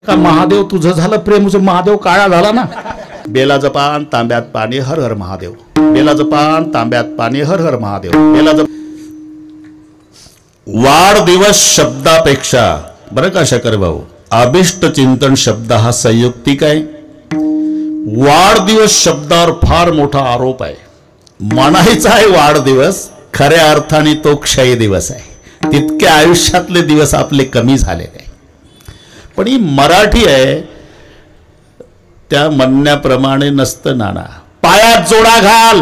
का महादेव तुझं झालं प्रेम, महादेव काळा झाला ना. बेलाचं पान तांब्यात पाणी, हर हर महादेव. बेलाचं पान तांब्यात पाणी, हर हर महादेव. बेलाचं वाढदिवस शब्दापेक्षा बरं का शकर भाऊ, अभिष्ट चिंतन शब्द हा संयुक्तिक आहे. वाढदिवस शब्दावर फार मोठा आरोप आहे. म्हणायचा आहे वाढदिवस, खऱ्या अर्थाने तो क्षय दिवस आहे. तितके आयुष्यातले दिवस आपले कमी झालेले आहे. पण ही मराठी आहे, त्या म्हणण्याप्रमाणे नसतं नाना. पायात जोडा घाल,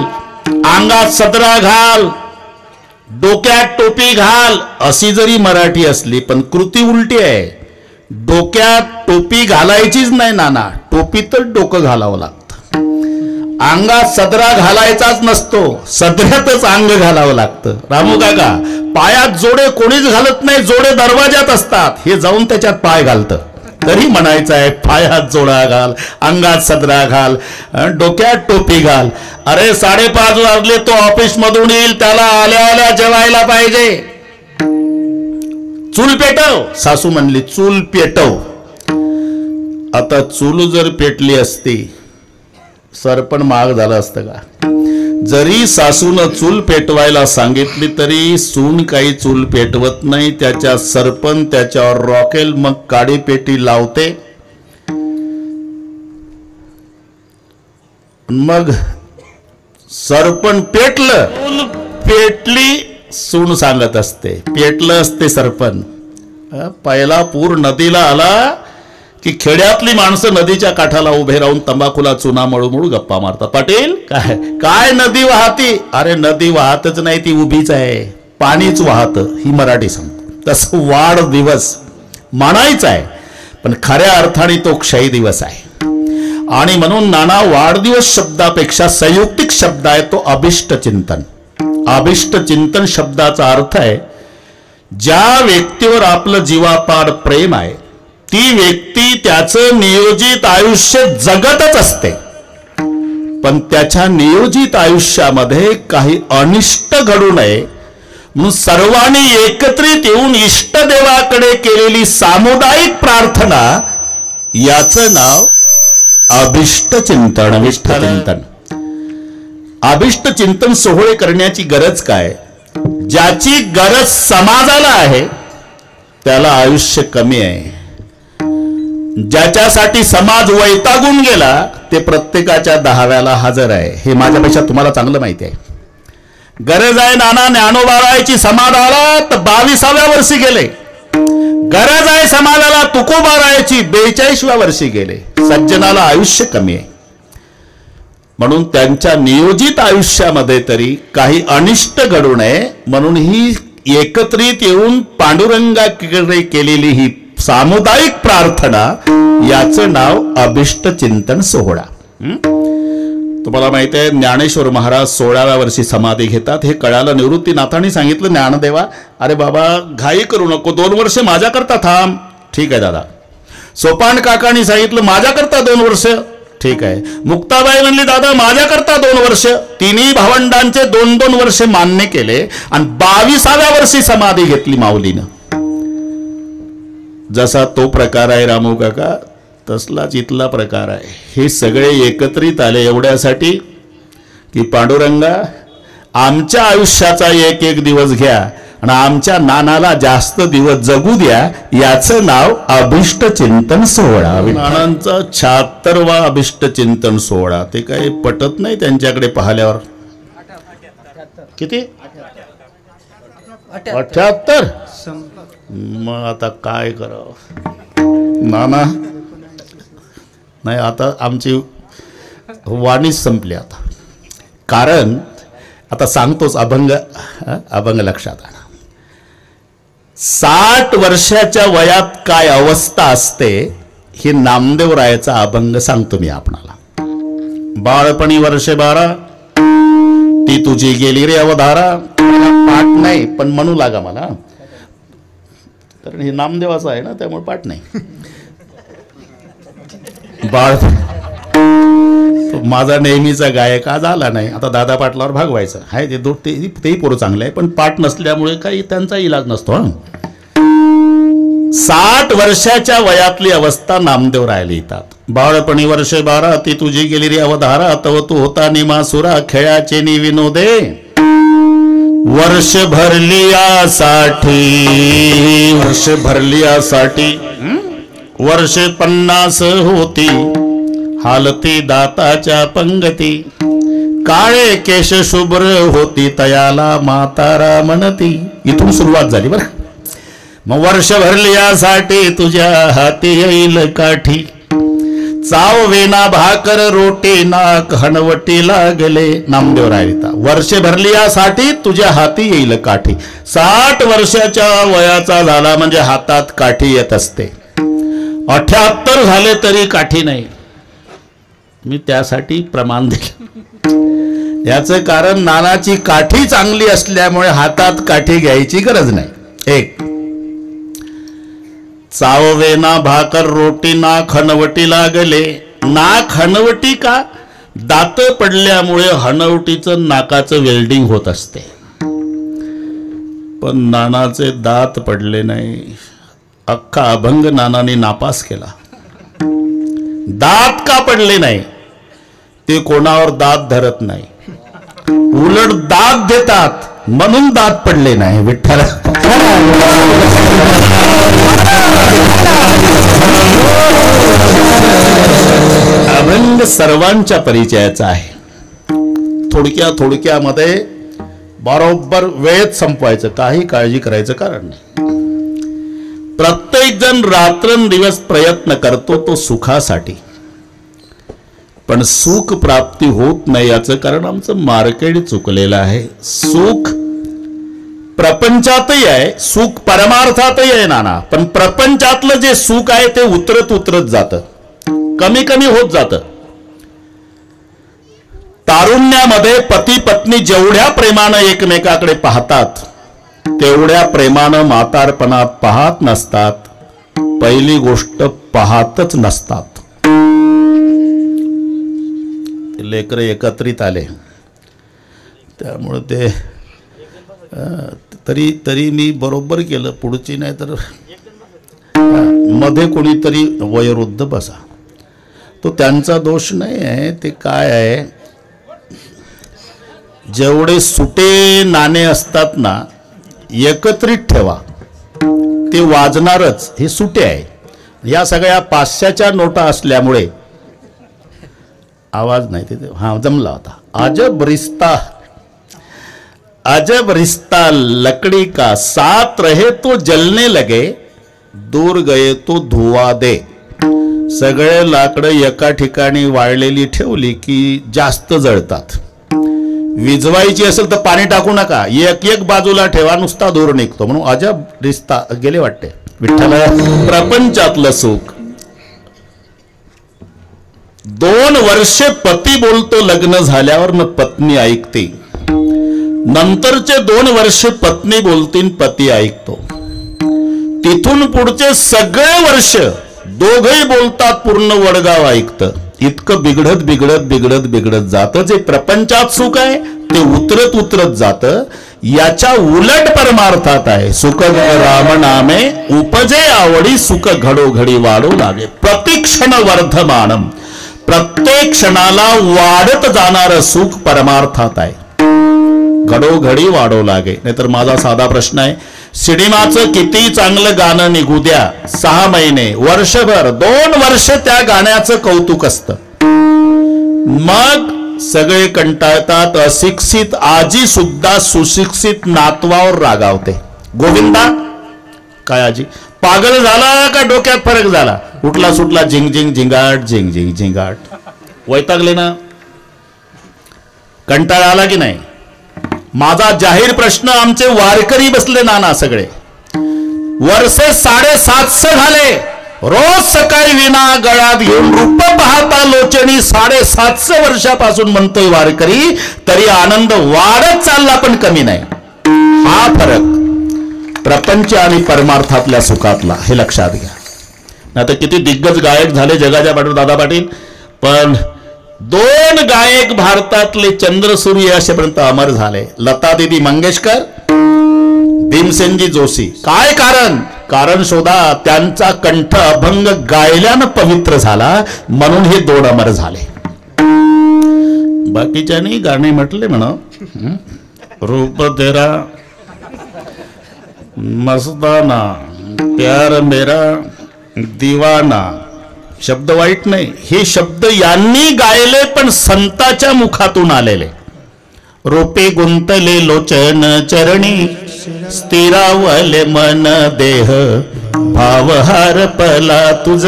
अंगात सदरा घाल, डोक्यात टोपी घाल, अशी जरी मराठी असली पण कृती उलटी आहे. डोक्यात टोपी घालायचीच नाही नाना, टोपी तर डोकं घालावं लागतं. अंगात सदरा घालायचाच नसतो, सदऱ्यातच अंग घालावं लागतं. रामू काका, पायात जोडे कोणीच घालत नाही, जोडे दरवाज्यात असतात, हे जाऊन त्याच्यात पाय घालतं. तरी म्हणायचं आहे पायात जोडा घाल, अंगात सदरा घाल, डोक्यात टोपी घाल. अरे 5:30 वाजले, तो ऑफिस मधून येईल, त्याला आल्या आल्या जेवायला पाहिजे. चूल पेटव, सासू म्हणली चूल पेटव. आता चूल जर पेटली असती, सरपण महाग झालं असतं का? जरी सासूनं चूल पेटवायला सांगितली तरी सून काही चूल पेटवत नाही. त्याच्या सरपण त्याच्यावर रॉकेल, मग काडी पेटी लावते. मग सरपण पेटलं, चूल पेटली, सून सांगत असते पेटलं असते सरपण. पहिला पूर नदीला आला की खेड्यातली माणसं नदीच्या काठाला उभे राहून तंबाखूला चुना मळू गप्पा मारतात. पाटील काय काय नदी वाहती? अरे नदी वाहतच नाही, ती उभीच आहे, पाणीच वाहत. ही मराठी सांगतो. तसं वाढदिवस म्हणायचं आहे पण खऱ्या अर्थाने तो क्षय दिवस आहे. आणि म्हणून नाना वाढदिवस शब्दापेक्षा संयुक्तिक शब्द आहे तो अभिष्ट चिंतन. अभिष्ट चिंतन शब्दाचा अर्थ आहे ज्या व्यक्तीवर आपलं जीवापाड प्रेम आहे ती व्यक्ती त्याचं नियोजित आयुष्य जगतच असते, पण त्याच्या नियोजित आयुष्यामध्ये काही अनिष्ट घडू नये म्हणून सर्वांनी एकत्रित येऊन इष्टदेवाकडे केलेली सामुदायिक प्रार्थना, याचं नाव अभिष्ट चिंतन. अभिष्ट चिंतन, अभिष्ट चिंतन सोहळे करण्याची गरज काय? ज्याची गरज समाजाला आहे त्याला आयुष्य कमी आहे. ज्याच्यासाठी समाज वैतागून गेला ते प्रत्येकाच्या 10व्याला हजर आहे. हे माझ्यापेक्षा तुम्हाला चांगलं माहिती आहे. गरज आहे नाना ज्ञानोबारायची, समाजाला तर 22व्या वर्षी गेले. गरज आहे समाजाला तुकोबारायची, 42व्या वर्षी गेले. सज्जनाला आयुष्य कमी आहे म्हणून त्यांच्या नियोजित आयुष्यामध्ये तरी काही अनिष्ट घडू नये म्हणून ही एकत्रित येऊन पांडुरंगाकडे केलेली ही सामुदायिक प्रार्थना, याचं नाव अभिष्ट चिंतन सोहळा. तुम्हाला माहिती आहे ज्ञानेश्वर महाराज 16व्या वर्षी समाधी घेतात. हे कळालं निवृत्तीनाथांनी सांगितलं ज्ञानदेवा, अरे बाबा घाई करू नको, 2 वर्ष माझ्याकरता थांब. ठीक आहे दादा. सोपान काकांनी सांगितलं माझ्याकरता 2 वर्ष. ठीक आहे. मुक्ताबाई म्हणली दादा माझ्याकरता 2 वर्ष. तिन्ही भावंडांचे 2-2 वर्ष मान्य केले आणि 22व्या वर्षी समाधी घेतली माऊलीनं. जसा तो प्रकार आहे रामू काका, तसलाच इथला प्रकार आहे. हे सगळे एकत्रित आले एवढ्यासाठी की पांडुरंगा आमच्या आयुष्याचा एक दिवस घ्या आणि आमच्या नानाला जास्त दिवस जगू द्या. याचं नाव अभिष्ट चिंतन सोहळा. नानांचा 76वा अभिष्ट चिंतन सोहळा. ते काही पटत नाही त्यांच्याकडे पाहिल्यावर. किती? 78. मग आता काय करावं नाना? नाही आता आमची वाणीच संपली आता. कारण आता सांगतोच, अभंग लक्षात आणा. 60 वर्षाच्या वयात काय अवस्था असते हे नामदेवरायाचा अभंग सांगतो मी आपणाला. बाळपणी वर्षे 12 ती तुझी गेली रे अवधारा. पाठ नाही पण म्हणू लागा मला, कारण हे नामदेवाचं आहे ना त्यामुळे पाठ नाही. बाळ माझा नेहमीचा गायक आज आला नाही. आता दादा पाटलावर भागवायचं आहे तेही पोरं चांगलं आहे पण पाठ नसल्यामुळे काही त्यांचा इलाज नसतो. 60 वर्षाच्या वयातली अवस्था नामदेव राय लिहितात. बाळपणी वर्षे 12 ती तुझी गेली रे अवधारा, तव तू होता निमासुरा खेळाचे नि विनोदे. वर्ष भरली यासाठी वर्षे 50 होती, हालती दाताच्या पंगती. काळे केश शुभ्र होती, तयाला म्हातारा म्हणती. इथून सुरुवात झाली बरं. मग वर्ष भरली यासाठी तुझ्या हाती येईल काठी. चाव वेना भाकर रोटी नाक हणवटी लागले. नामदेव राय लिहिता वर्ष भरली यासाठी तुझ्या हाती येईल काठी. 60 वर्षाच्या वयाचा झाला म्हणजे हातात काठी येत असते. 78 झाले तरी काठी नाही. मी त्यासाठी प्रमाण दिले. याचं कारण नानाची काठी चांगली असल्यामुळे हातात काठी घ्यायची गरज नाही. एक चाववेना भाकर रोटी ना खणवटी लागले. नाक हणवटी का? दात पडल्यामुळे हणवटीचं नाकाचं वेल्डिंग होत असते. पण नानाचे दात पडले नाही. अख्खा अभंग नानाने नापास केला. दात का पडले नाही? ते कोणावर दात धरत नाही, उलट दात देतात म्हणून दात पडले नाही. विठ्ठल अभंग सर्वांच्या परिचयाचा आहे. थोडक्यामध्ये बरोबर वेळेत संपवायचं, काही काळजी करायचं कारण नाही. प्रत्येक जण रात्रंदिवस प्रयत्न करतो तो सुखासाठी, पण सुख प्राप्ती होत नाही. याचं कारण आमचं मार्केट चुकलेलं आहे. सुख प्रपंचातही आहे, सुख परमार्थातही आहे नाना, पण प्रपंचातलं जे सुख आहे ते उतरत जातं, कमी कमी होत जातं. तारुण्यामध्ये पती पत्नी जेवढ्या प्रेमानं एकमेकाकडे पाहतात तेवढ्या प्रेमानं म्हातारपणात पाहत नसतात. पहिली गोष्ट पाहतच नसतात. लेकरं एकत्रित आले त्यामुळे ते तरी मी बरोबर केलं. पुढची नाही तर मध्ये कोणीतरी वयोवृद्ध बसा, तो त्यांचा दोष नाही आहे. ते काय आहे, जेवढे सुटे नाणे असतात ना एकत्रित ठेवा, ते वाजणारच. हे सुटे आहे. या सगळ्या 500च्या नोटा असल्यामुळे आवाज नाही तिथे. हा जमला होता. अजब रिश्ता लकड़ी का, साथ रहे तो जलने लगे, दूर गए तो धुवा दे. सगळे लाकडं एका ठिकाणी वाळलेली ठेवली की जास्त जळतात. विजवायची असेल तर पाणी टाकू नका, एक बाजूला ठेवा, नुसता धूर निघतो. म्हणून अजब रिश्ता गेले वाटते. विठ्ठल प्रपंचातलं सुख. 2 वर्षे पती बोलतो लग्न झाल्यावर, मग पत्नी ऐकते. नंतरचे 2 वर्ष पत्नी बोलतीन, पती ऐकतो. तिथून पुढचे सगळे वर्ष दोघही बोलतात, पूर्ण वडगाव ऐकतं. इतकं बिघडत जातं. जे प्रपंचात सुख आहे ते उतरत जातं. याच्या उलट परमार्थात आहे. सुख राम नामे उपजे आवडी, सुख घडोघडी वाढू लागे. प्रतिक्षण वर्धमानम, प्रत्येक क्षणाला वाढत जाणारं सुख परमार्थात आहे. घडोघडी वाढू लागे. नाहीतर माझा साधा प्रश्न आहे, सिनेमाचं किती चांगलं गाणं निघू द्या, 6 महिने वर्षभर 2 वर्ष त्या गाण्याचं कौतुक असतं, मग सगळे कंटाळतात. अशिक्षित आजी सुद्धा सुशिक्षित नातवावर रागावते. गोविंदा काय आजी पागल झाला का डोक्यात फरक झाला? उठला सुटला झिंग झिंगाट. वैतागले ना? कंटाळा आला की नाही? माझा जाहीर प्रश्न, आमचे वारकरी बसले नाना सगळे, वर्षे 750 झाले. रोज सकाळी विना गळ्यात घेऊन रूप पाहता लोचणी. 750 वर्षापासून म्हणतोय वारकरी, तरी आनंद वाढत चालला पण कमी नाही. हा फरक प्रपंच आणि परमार्थातल्या सुखातला, हे लक्षात घ्या. नाही तर किती दिग्गज गायक झाले जगाच्या पाठीवर दादा पाटील, पण 2 गायक भारतातले चंद्रसूर्य असेपर्यंत अमर झाले. लता दीदी मंगेशकर, भीमसेनजी जोशी. काय कारण? कारण शोधा. त्यांचा कंठ अभंग गायल्यानं पवित्र झाला, म्हणून हे 2 अमर झाले. बाकीच्यानी गाणे म्हटले म्हणा, रूप तेरा मस्ताना, प्यार मेरा दीवाना. शब्द वाईट नाही, हे शब्द यांनी गायले पण संताच्या मुखातून आलेले. रूपे गुंतले लोचन चरणी, स्थिरावले मन देह, भावहार पला तुझ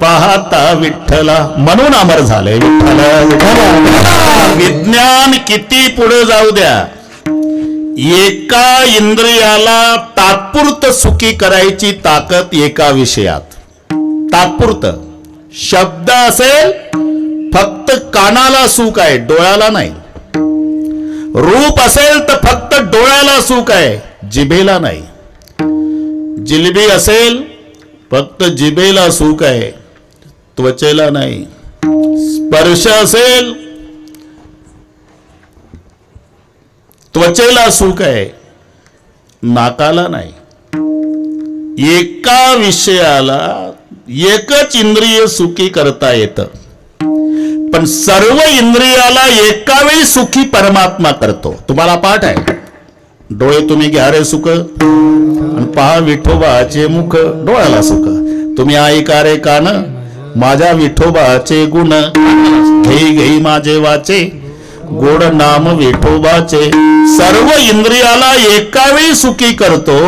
पाहता विठ्ठला, म्हणून अमर झाले. विज्ञान किती पुढे जाऊ द्या, एका इंद्रियाला तात्पुरतं सुखी करायची ताकद एका विषयात. तात्पुरतं शब्द असेल, फक्त कानाला सुख आहे, डोळ्याला नाही. रूप असेल तर फक्त डोळ्याला सुख आहे, जिभेला नाही. जिलेबी असेल, फक्त जिभेला सुख आहे, त्वचेला नाही. स्पर्श असेल, त्वचेला सुख आहे, नाकाला नाही. एका विषयाला एकच इंद्रिय सुखी करता येतं, पण सर्व इंद्रियाला एका वेळी सुखी परमात्मा करतो. तुम्हाला पाठ आहे, डोळे तुम्ही घ्या रे सुख, आणि पहा विठोबाचे मुख, डोळ्याला सुख. तुम्ही ऐका रे कान, माझ्या विठोबाचे गुण, घेई घेई माझे वाचे, गोड नाम विठोबाचे. सर्व इंद्रियाला एका वेळी सुखी करतो,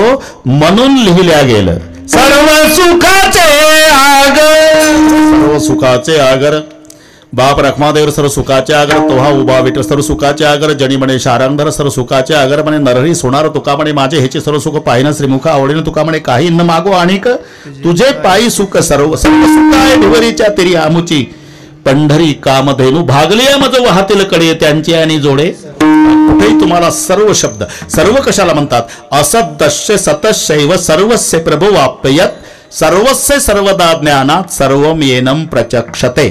म्हणून लिहिल्या गेलं सर्व सुखाचे आगर. सर्व सुखाचे आगर, बाप रखमादेव सर्व सुखाचे आगर, तोहा उभा विठ्ठल सर्व सुखाचे आगर. जणी म्हणे शारंगधर सर्व सुखाचे आगर, म्हणे नरहरी सोनार तुका म्हणे माझे ह्याचे सर्व सुख पाहिन श्रीमुख आवडीन तुका म्हणे काही न मागो आणिक तुझे पायी सुख सर्व. सर्व सुख आहे भिवरीच्या तेरी आमुची, पंढरी कामधेनु भागले मज वाहतील कडे त्यांचे आणि जोडे. कुठेही तुम्हाला सर्व शब्द, सर्व कशाला म्हणतात, असदस्य सतशैव सर्वस्य प्रभो वाप्ययत, सर्वस्य सर्वदा ज्ञानात सर्वम येनम प्रचक्षते.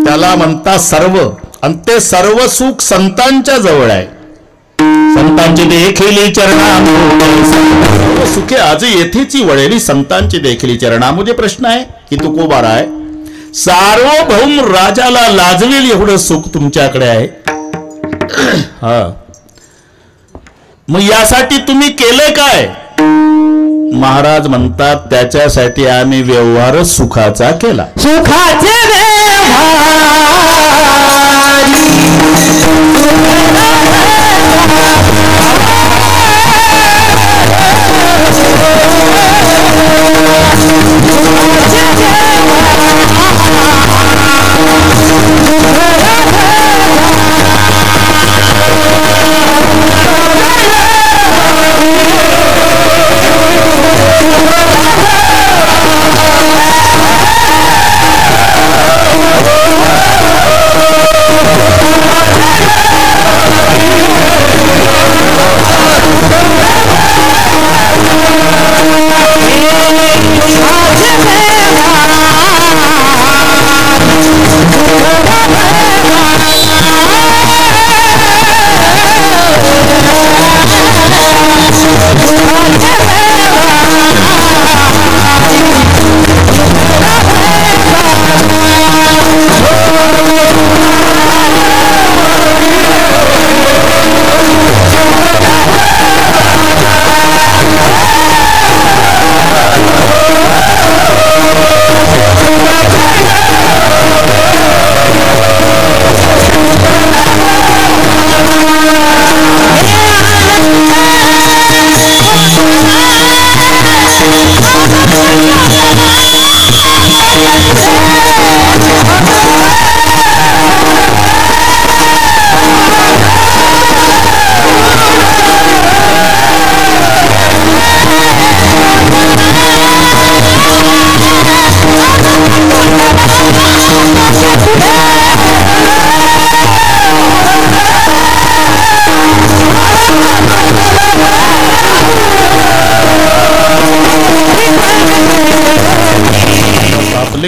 त्याला म्हणतात सर्व, आणि ते सर्व सुख संतांच्या जवळ आहे. संतांची देखील चरणा सुखे आज येथेची वळेली, संतांची देखील चरणा. मुझे प्रश्न आहे की तू कोबारा आहे, सार्वभौम राजाला लाजवेल एवढं सुख तुमच्याकडे आहे. हा, मग यासाठी तुम्ही केले काय? महाराज म्हणतात त्याच्यासाठी आम्ही व्यवहार सुखाचा केला. सुखाचे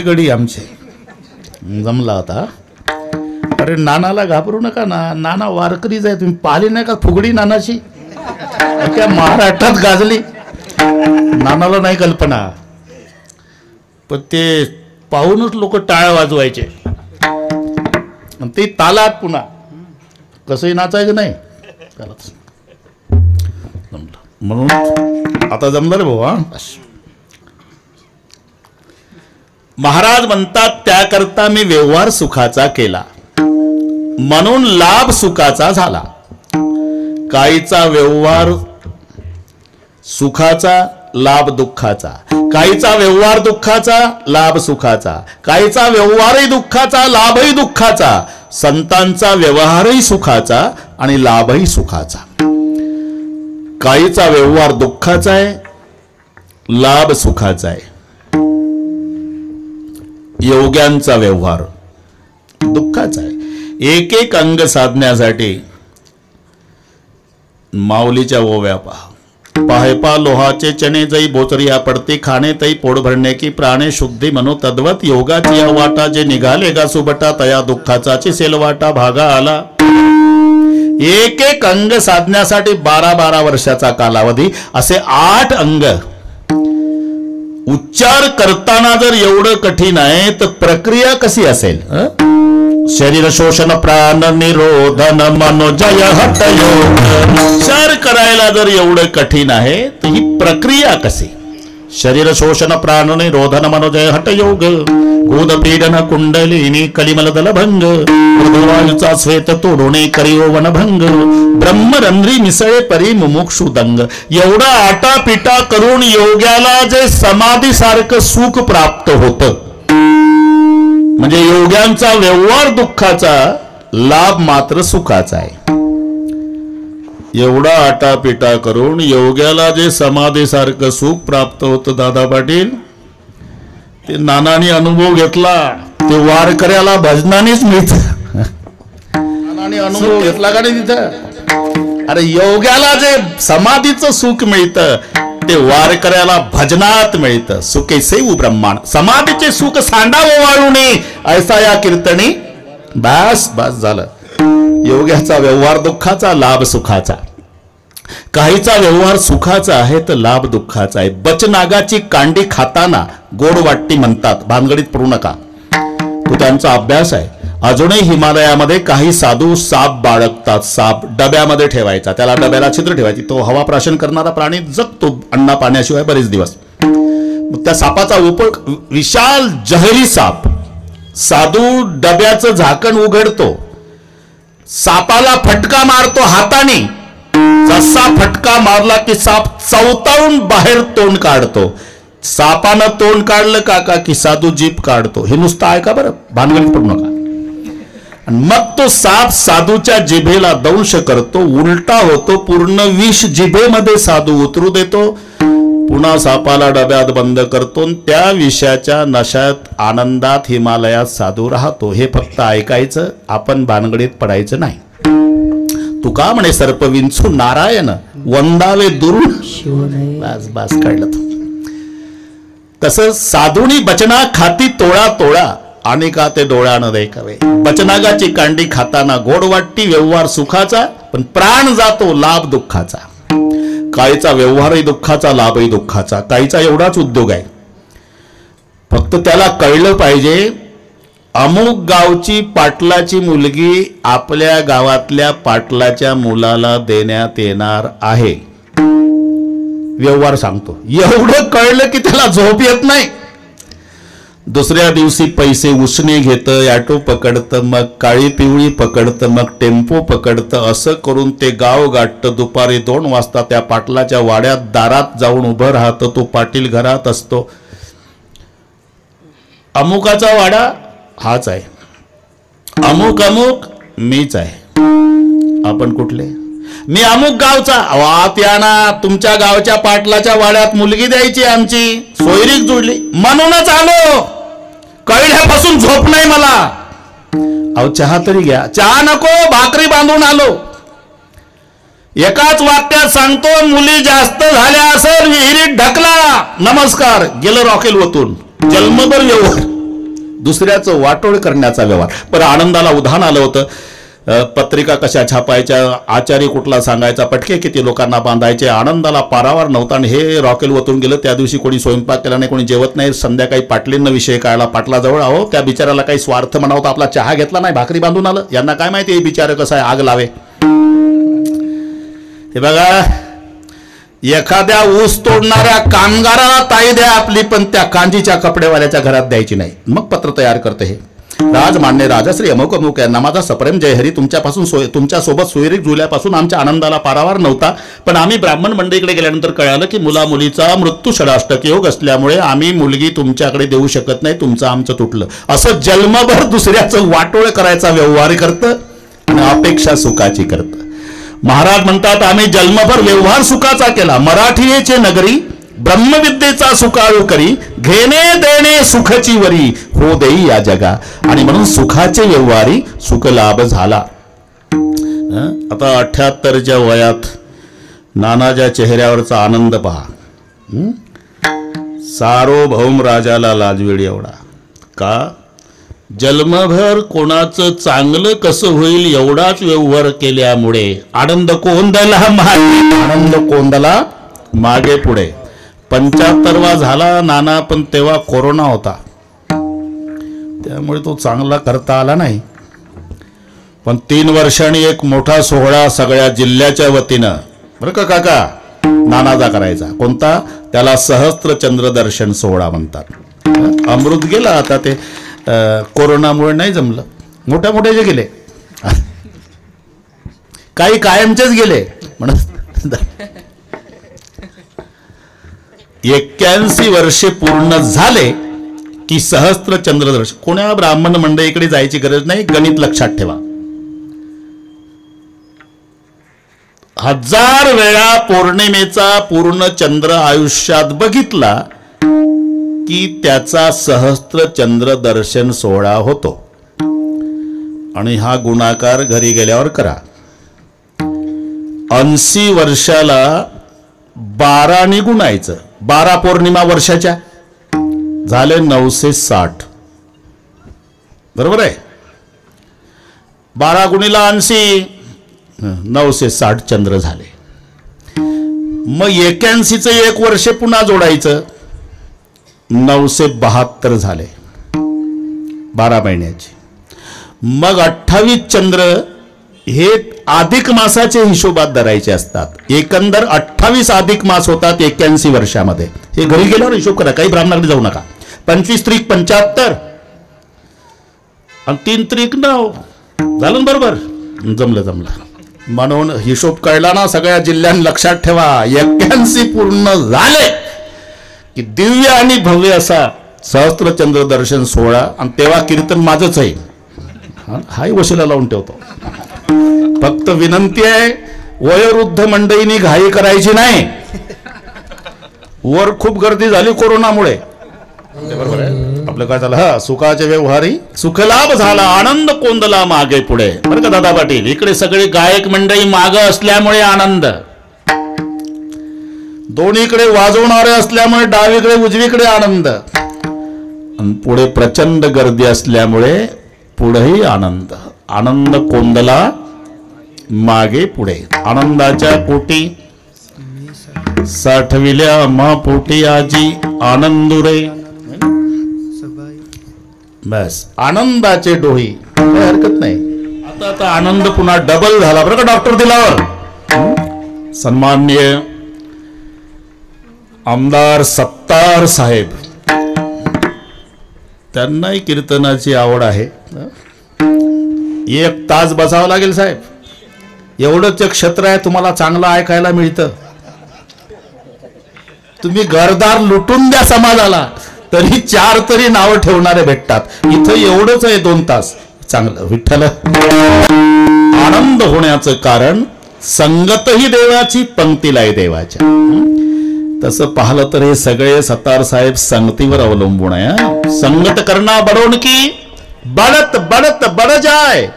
गडी आमचे जमला होता. अरे नानाला घाबरू नका ना, नाना वारकरीच आहे. तुम्ही पाहिली नाही का फुगडी नानाची, त्या महाराष्ट्रात गाजली. नानाला नाही कल्पना, पण ते पाहूनच लोक टाळ्या वाजवायचे आणि ते तालात पुन्हा कसंही नाचायचं नाही. म्हणून आता जमलं रे भाऊ. महाराज म्हणतात त्याकरता मी व्यवहार सुखाचा केला म्हणून लाभ सुखाचा झाला. काहीचा व्यवहार सुखाचा, लाभ दुःखाचा. काहीचा व्यवहार दुःखाचा, लाभ सुखाचा. काहीचा व्यवहारही दुःखाचा, लाभही दुःखाचा. संतांचा व्यवहारही सुखाचा आणि लाभही सुखाचा. काहीचा व्यवहार दुःखाचा आहे, लाभ सुखाचा आहे. योग्यांचा व्यवहार दुःखाचा आहे. एक एक अंग साधण्यासाठी माऊलीच्या ओव्या पहा. पाहेपा लोहाचे चणे जई बोचरिया पडते, खाणे तई पोट भरणे की प्राणे शुद्धी म्हणू तद्वत. योगाची या वाटा जे निघाले गा सुबटा, तया दुःखाचाची सेलवाटा भागा आला. एक एक अंग साधण्यासाठी 12-12 वर्षाचा कालावधी, असे 8 अंग. उच्चार करताना जर एवढं कठीण आहे तर प्रक्रिया कशी असेल? शरीर शोषण प्राण निरोधन मनोजय हटयोग. उच्चार करायला जर एवढं कठीण आहे तर ही प्रक्रिया कशी? शरीर शोषण प्राण निरोधन मनोजय हटयोग. गोद पीडन कुंडलिनी कलिमल दलभंग. मृदुवायूचा श्वेत तोडणे करियो वनभंग. ब्रह्मरंध्री मिसळे परी मुमुक्षु दंग. एवढा आटापिटा करून योग्याला जे समाधी सारखं सुख प्राप्त होतं, म्हणजे योग्यांचा व्यवहार दुःखाचा, लाभ मात्र सुखाचा आहे. एवढा आटापिटा करून योग्याला जे समाधी सारखं सुख प्राप्त होतं दादा पाटील, ते नानाने अनुभव घेतला. ते वारकऱ्याला भजनानेच मिळत. नानाने अनुभव घेतला का नाही तिथं? अरे योग्याला जे समाधीचं सुख मिळतं ते वारकऱ्याला भजनात मिळतं. सुखे सेऊ ब्रह्मांड. समाधीचे सुख सांडावं वाळूने ऐसा या कीर्तनी. बस बस झालं. योग्याचा व्यवहार दुःखाचा, लाभ सुखाचा. काहीचा व्यवहार सुखाचा आहे तर लाभ दुःखाचा आहे. बचनागाची कांडी खाताना गोड वाटती म्हणतात, भानगडीत पडू नका. तो त्यांचा अभ्यास आहे. अजूनही हिमालयामध्ये काही साधू साप बाळगतात. साप डब्यामध्ये ठेवायचा, त्याला डब्याला छिद्र ठेवायची. तो हवा प्राशन करणारा प्राणी जगतो अन्ना पाण्याशिवाय बरेच दिवस. मग त्या सापाचा उपयोग, विशाल जहरी साप. साधू डब्याचं झाकण उघडतो, सापाला फटका मारतो हाताने. जसा फटका मारला की साप चवताळून बाहेर तोंड काढतो. सापानं तोंड काढलं काका की साधू जीभ काढतो. हे नुसतं ऐका बरं, भानगडीत पडू नका. मग तो साप साधूच्या जिभेला दंश करतो, उलटा होतो, पूर्ण विष जिभेमध्ये साधू उतरू देतो. पुन्हा सापाला डब्यात बंद करतो. त्या विषयाच्या नशात आनंदात हिमालयात साधू राहतो. हे फक्त ऐकायचं, आपण भानगडीत पडायचं नाही. तुका म्हणे सर्प विंचू नारायण वंदावे दुरून. बस बस कळलं. तसं साधूनी बचना खाती तोळा तोळा आणि का ते डोळ्यानं देखावे. बचनागाची कांडी खाताना गोड वाटती, व्यवहार सुखाचा, पण प्राण जातो लाभ दुःखाचा. काहीचा व्यवहारही दुःखाचा, लाभही दुःखाचा. काहीचा एवढाच उद्योग आहे, फक्त त्याला कळलं पाहिजे अमुक गावची पाटलाची मुलगी आपल्या गावातल्या पाटलाच्या मुलाला देण्यात येणार आहे. व्यवहार सांगतो. एवढं कळलं की त्याला झोप येत नाही. दुसऱ्या दिवशी पैसे उसने घेतं, ऑटो पकडतं, मग काळी पिवळी पकडतं, मग टेम्पो पकडतं. असं करून ते गाव गाठतं. दुपारी 2 वाजता त्या पाटलाच्या वाड्यात दारात जाऊन उभं राहतं. तो पाटील घरात असतो. अमुकाचा वाडा हाच आहे, अमुक अमुक मीच आहे. आपण कुठले? मी अमुक गावचा. आत या ना, तुमच्या गावच्या पाटलाच्या वाड्यात मुलगी द्यायची आमची, सोयरीक जुळली म्हणूनच आलो. कळल्यापासून झोप नाही मला. अहो चहा तरी घ्या. चहा नको, भाकरी बांधून आलो. एकाच वाक्यात सांगतो, मुली जास्त झाल्या असेल विहिरीत ढकला, नमस्कार, गेलं रॉकेल ओतून. जन्मभर व्यवहार, दुसऱ्याचं वाटोळ करण्याचा व्यवहार. पण आनंदाला उधाण आलं होतं. पत्रिका कशा छापायच्या, आचारी कुठला सांगायचा, पटके किती लोकांना बांधायचे, आनंदाला पारावार नव्हता. आणि हे रॉकेल वतून गेलं. त्या दिवशी कोणी स्वयंपाक केला नाही, कोणी जेवत नाही. संध्याकाळी पाटलींना विषय कळला पाटलाजवळ. अहो त्या बिचाराला काही स्वार्थ म्हणावता, आपला चहा घेतला नाही, भाकरी बांधून आलं. यांना काय माहिती हे बिचारं कसं आहे, आग लावे. हे बघा, एखाद्या ऊस तोडणाऱ्या कामगाराला ताई द्या आपली, पण त्या कांजीच्या कपडेवाल्याच्या घरात द्यायची नाही. मग पत्र तयार करते हे. राजमान्य राजश्री अमुक अमुक यांना माझा सप्रेम जयहरी. तुमच्यासोबत सोयरीक जुल्यापासून आमच्या आनंदाला पारावार नव्हता, पण आम्ही ब्राह्मण मंडळीकडे गेल्यानंतर कळालं की मुला मुलीचा मृत्यू षडाष्टक योग असल्यामुळे आम्ही मुलगी तुमच्याकडे देऊ शकत नाही, तुमचं आमचं तुटलं. असं जन्मभर दुसऱ्याचं वाटोळ करायचा व्यवहार करतं आणि अपेक्षा सुखाची करतं. महाराज म्हणतात, आम्ही जन्मभर व्यवहार सुखाचा केला. मराठीचे नगरी ब्रह्मविद्येचा सुकाळू करी, घेणे देणे सुखची वरी, हो देई या जगा. आणि म्हणून सुखाचे व्यवहारी सुख लाभ झाला. आता 78च्या वयात नानाच्या चेहऱ्यावरचा आनंद पहा. सार्वभौम राजाला लाजवेळ एवढा का? जन्मभर कोणाचं चांगलं कसं होईल एवढाच व्यवहार केल्यामुळे आनंद कोंदला मागे पुढे. 75वा झाला नाना, पण तेव्हा कोरोना होता, त्यामुळे तो चांगला करता आला नाही. पण 3 वर्षांनी एक मोठा सोहळा सगळ्या जिल्ह्याच्या वतीनं बरं का काका नानाचा करायचा. कोणता? त्याला सहस्त्र चंद्र दर्शन सोहळा म्हणतात. अमृत गेला आता, ते कोरोनामुळे नाही जमलं. मोठ्या मोठ्याचे गेले, काही कायमचेच गेले. म्हणत 81 वर्षे पूर्ण झाले की सहस्त्र चंद्रदर्शन. कोण्या ब्राह्मण मंडळीकडे जायची गरज नाही. गणित लक्षात ठेवा. 1000 वेळा पौर्णिमेचा पूर्ण चंद्र आयुष्यात बघितला की त्याचा सहस्त्र चंद्र दर्शन सोहळा होतो. आणि हा गुणाकार घरी गेल्यावर करा. 80 वर्षाला 12 गुणायचं. 12 पौर्णिमा वर्षाच्या झाले 960. बरोबर आहे. 12 गुणिला 80 960 चंद्र झाले. मग 81चं 1 वर्ष पुन्हा जोडायचं, 972 झाले 12 महिन्याचे. मग 28 चंद्र हे अधिक मासाचे हिशोबात धरायचे असतात. एकंदर 28 अधिक मास होतात 81 वर्षामध्ये. हे घरी गेल्यावर हिशोब करा, काही ब्राह्मणाकडे जाऊ नका. 25 त्रिक 75 आणि 3 त्रिक 9 झालं ना बरोबर. जमलं. म्हणून हिशोब कळला ना सगळ्या जिल्ह्यांनी लक्षात ठेवा. 81 पूर्ण झाले की दिव्य आणि भव्य असा सहस्त्रचंद्र दर्शन सोहळा. आणि तेव्हा कीर्तन माझंच आहे. हाही वशिला लावून ठेवतो. फक्त विनंती आहे, वयोवृद्ध मंडळींनी घाई करायची नाही. वर खूप गर्दी झाली कोरोनामुळे. बरोबर आहे आपलं काय झालं. हा सुखाचे व्यवहारी सुखलाभ झाला, आनंद कोंदला मागे पुढे. बरं का दादा पाटील, इकडे सगळे गायक मंडळी मागे असल्यामुळे आनंद, दोन्हीकडे वाजवणारे असल्यामुळे डावीकडे उजवीकडे आनंद, आणि पुढे प्रचंड गर्दी असल्यामुळे पुढेही आनंद. आनंद कोंदला मागे पुढे. आनंदाच्या पोटी साठविल्या महापोटी आजी आनंदुरे. बस आनंदाचे डोही, काही हरकत नाही. आता आनंद पुन्हा डबल झाला बरं का डॉक्टर दिलावर. सन्माननीय आमदार सत्तार साहेब, त्यांनाही कीर्तनाची आवड आहे. 1 तास बसावं लागेल साहेब. एवढंच एक क्षेत्र आहे, तुम्हाला चांगलं ऐकायला मिळतं. तुम्ही घरदार लुटून द्या समाजाला, तरी 4 तरी नावं ठेवणारे भेटतात. इथं एवढंच आहे 2 तास. चांगलं विठ्ठल. आनंद होण्याचं कारण संगतही देवाची, पंक्तीलाही देवाच्या. तसं पाहिलं तर हे सगळे सत्तार साहेब संगतीवर अवलंबून आहे. संगत करना बडोन की बडत बडत बड जाय,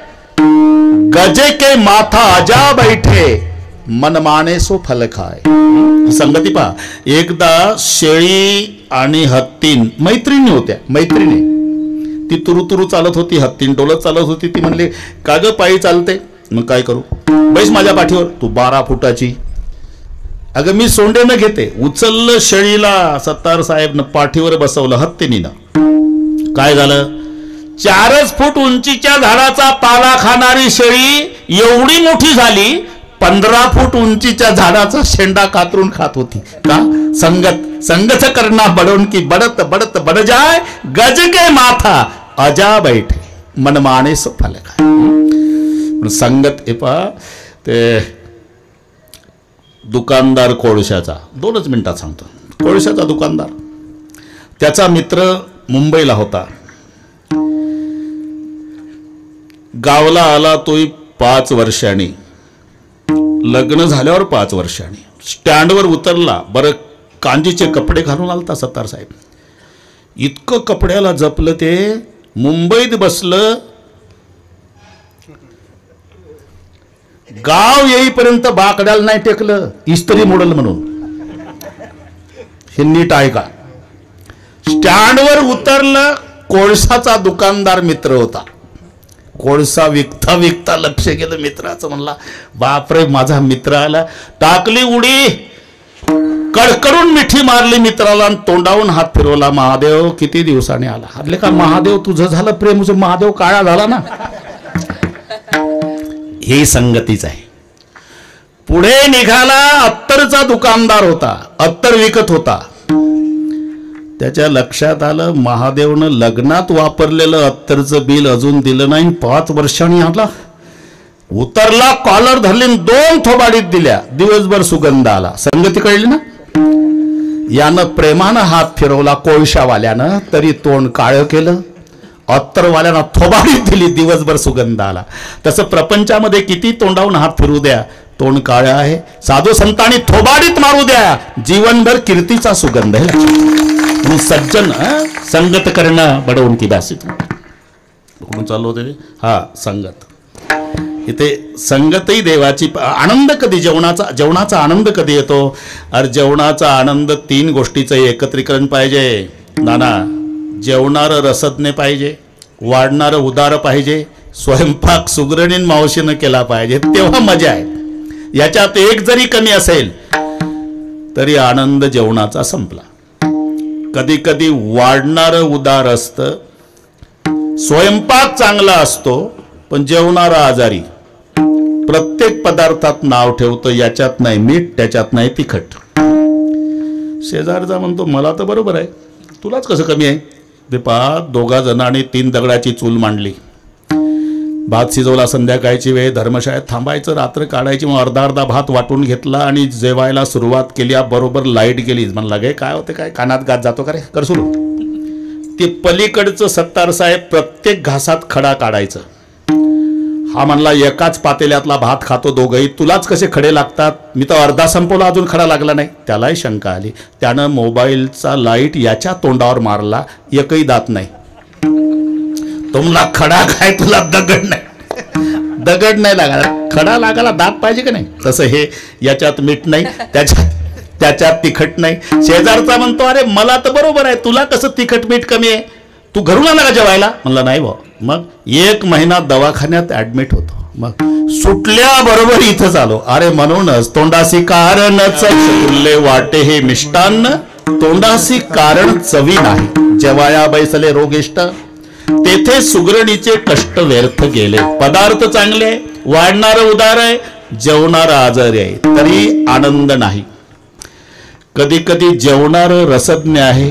गजे के माथा आजा बैठे, मन माने सो फल खाय. संगती पहा. एकदा शेळी आणि हत्तीन मैत्रिणी होत्या. मैत्रिणी ती तुरुतुरू चालत होती, हत्तीन डोलत चालत होती. ती म्हणली, का ग पायी चालते? मग काय करू? बैस माझ्या पाठीवर. तू 12 फुटाची. अगं मी सोंडेनं घेते. उचललं शेळीला सत्तार साहेबनं, पाठीवर बसवलं हत्तीनीनं. काय झालं? 4 फूट उंचीच्या झाडाचा पाला खाणारी शेळी एवढी मोठी झाली, 15 फूट उंचीच्या झाडाचा शेंडा कातरून खात होती. का? संगत करना बडोन की बडत बडत बड जाय, गज के माथा अजा बैठे मनमाने फल खाय. संगत हे पहा, ते दुकानदार कोळशाचा, 2च मिनिटात सांगतो. कोळशाचा दुकानदार, त्याचा मित्र मुंबईला होता. गावला आला तोही 5 वर्षांनी, लग्न झाल्यावर 5 वर्षांनी. स्टँडवर उतरला. बरं, कांजीचे कपडे घालून आलता सत्तार साहेब. इतकं कपड्याला जपलं ते. मुंबईत बसलं. गाव येईपर्यंत बाकड्याला नाही टेकलं, इस्त्री मोडल म्हणून. हे नीट ऐका. स्टँडवर उतरलं. कोळसाचा दुकानदार मित्र होता. कोळसा विकता विकता लक्ष गेलं मित्राचं. म्हणला, बापरे माझा मित्र आला. टाकली उडी, कडकडून मिठी मारली मित्राला आणि तोंडावून हात फिरवला. महादेव किती दिवसाने आला. हरले का महादेव, तुझं झालं प्रेम, महादेव काळा झाला ना. हे संगतीच आहे. पुढे निघाला. अत्तरचा दुकानदार होता, अत्तर विकत होता. त्याच्या लक्षात आलं, महादेवनं लग्नात वापरलेलं अत्तरचं बिल अजून दिलं नाही. 5 वर्षांनी आला. उतरला, कॉलर धरली, 2 थोबाडीत दिल्या. दिवसभर सुगंध आला. संगती कळली ना. यानं प्रेमानं हात फिरवला कोळशावाल्यानं, तरी तोंड काळं केलं. अत्तरवाल्यानं थोबाडीत दिली, दिवसभर सुगंध आला. तसं प्रपंचामध्ये किती तोंडावून हात फिरू द्या, तोंड काळं आहे. साधू संतांनी थोबाडीत मारू द्या, जीवनभर कीर्तीचा सुगंध आहे. सज्जन संगत करणं बडवून की बासित. कुठून चालू होते? हा, संगत. इथे संगतही देवाची. आनंद कधी? जेवणाचा आनंद कधी येतो? अरे जेवणाचा आनंद 3 गोष्टीचं एकत्रीकरण पाहिजे नाना. जेवणारं रसज्ञ पाहिजे, वाढणारं उदार पाहिजे, स्वयंपाक सुगरणीन मावशीनं केला पाहिजे, तेव्हा मजा आहे. याच्यात एक जरी कमी असेल तरी आनंद जेवणाचा संपला. कधी कधी वाढणारं उदार असतं, स्वयंपाक चांगला असतो, पण जेवणारा आजारी. प्रत्येक पदार्थात नाव ठेवतं, याच्यात नाही मीठ, त्याच्यात नाही तिखट. शेजारचा म्हणतो, मला तर बरोबर आहे, तुलाच कसं कमी आहे? ते पहा, 2 जणांनी 3 दगडाची चूल मांडली. भात शिजवला. संध्याकाळची वेळ, धर्मशाळेत थांबायचं, रात्र काढायची. मग अर्धा भात वाटून घेतला आणि जेवायला सुरुवात केली. बरोबर लाईट गेली. म्हणला, गे काय होते, काय कानात गात जातो का रे, कर सुरू. ते पलीकडचं सत्तार साहेब प्रत्येक घासात खडा काढायचं. हा म्हणला, एकाच पातेल्यातला भात खातो दोघंही, तुलाच कसे खडे लागतात? मी तर अर्धा संपवला, अजून खडा लागला नाही. त्यालाही शंका आली. त्यानं मोबाईलचा लाईट याच्या तोंडावर मारला. एकही दात नाही. तुम्हाला खडा काय, तुला दगड नाही. दगड नाही लागायला, खडा लागायला दात पाहिजे का नाही? तसं हे, याच्यात मीठ नाही, त्याच्यात तिखट नाही. शेजारचा म्हणतो, अरे मला तर बरोबर आहे, तुला कसं तिखट मीठ कमी आहे? तू घरून आला का जेवायला? म्हणला, नाही भाऊ. मग 1 महिना दवाखान्यात ऍडमिट होतो. मग सुटल्याबरोबर इथंच आलो. अरे म्हणूनच तोंडासी कारणच फुलले वाटे हे मिष्टान्न, तोंडासी कारण चवी नाही. जेवाया बैसले रोगिष्ट, तेथे सुगरणीचे कष्ट व्यर्थ गेले. पदार्थ चांगले, वाढणारं उदार आहे, जेवणारं आजारी आहे, तरी आनंद नाही. कधी कधी जेवणारं रसज्ञ आहे,